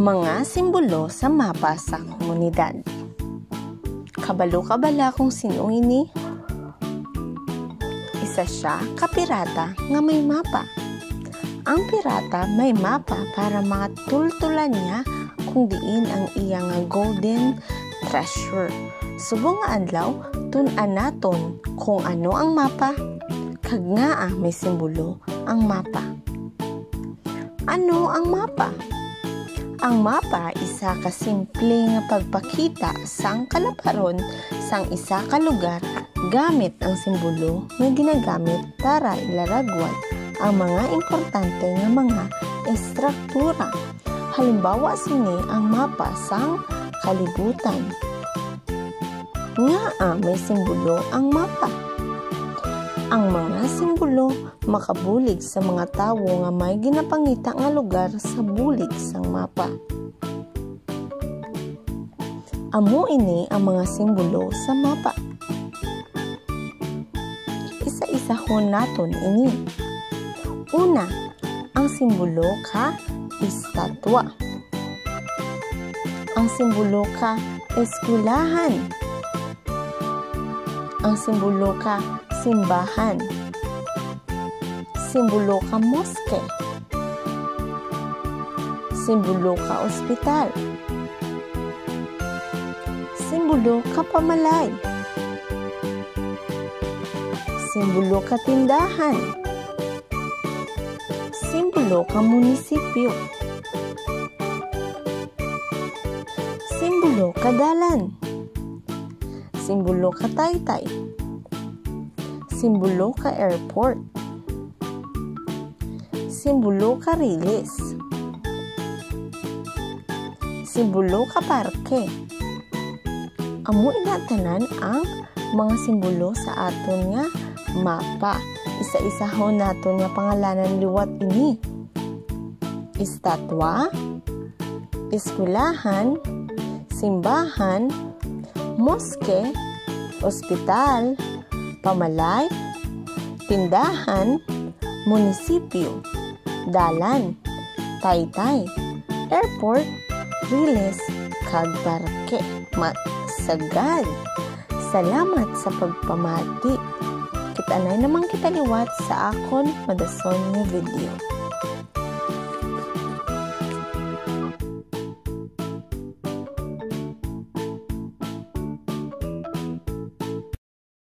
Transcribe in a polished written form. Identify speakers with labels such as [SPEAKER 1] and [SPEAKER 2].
[SPEAKER 1] Mga simbolo sa mapa sa komunidad. Kabalo-kabala kung sino ini. Isa siya kapirata nga may mapa. Ang pirata may mapa para makatultulan niya kung diin ang iya nga golden treasure. Subong nga adlaw, tun-an naton kung ano ang mapa. Kag nga may simbolo ang mapa. Ano ang mapa? Ang mapa isa ka simple nga pagpakita sang kalaparon sang isa ka lugar gamit ang simbolo nga ginagamit para ilaragwad ang mga importante nga mga estruktura. Halimbawa sini ang mapa sang kalibutan. Nga may simbolo ang mapa. Ang mga simbolo makabulig sa mga tawo nga may ginapangita nga lugar sa bulig sang mapa. Amo ini ang mga simbolo sa mapa. Isa-isahon naton ini. Una, ang simbolo ka estatwa. Ang simbolo ka eskwelahan. Ang simbolo ka simbahan. Simbolo ka moske. Simbolo ka ospital. Simbolo ka pamalay. Simbolo ka tindahan. Simbolo ka munisipyo. Simbolo ka dalan. Simbolo ka taytay. Simbolo ka airport. Simbolo ka rilis. Simbolo ka parke. Amo inatanan ang mga simbolo sa aton nga mapa. Isa-isahon naton nga pangalanan liwat ini. Estatwa, eskwelahan, simbahan, moske, ospital, pamalay, tindahan, munisipyo, dalan, taytay, airport, riles, kag parke. Matsagad. Salamat sa pagpamati. Kita na naman kita liwat sa akon madason nga video.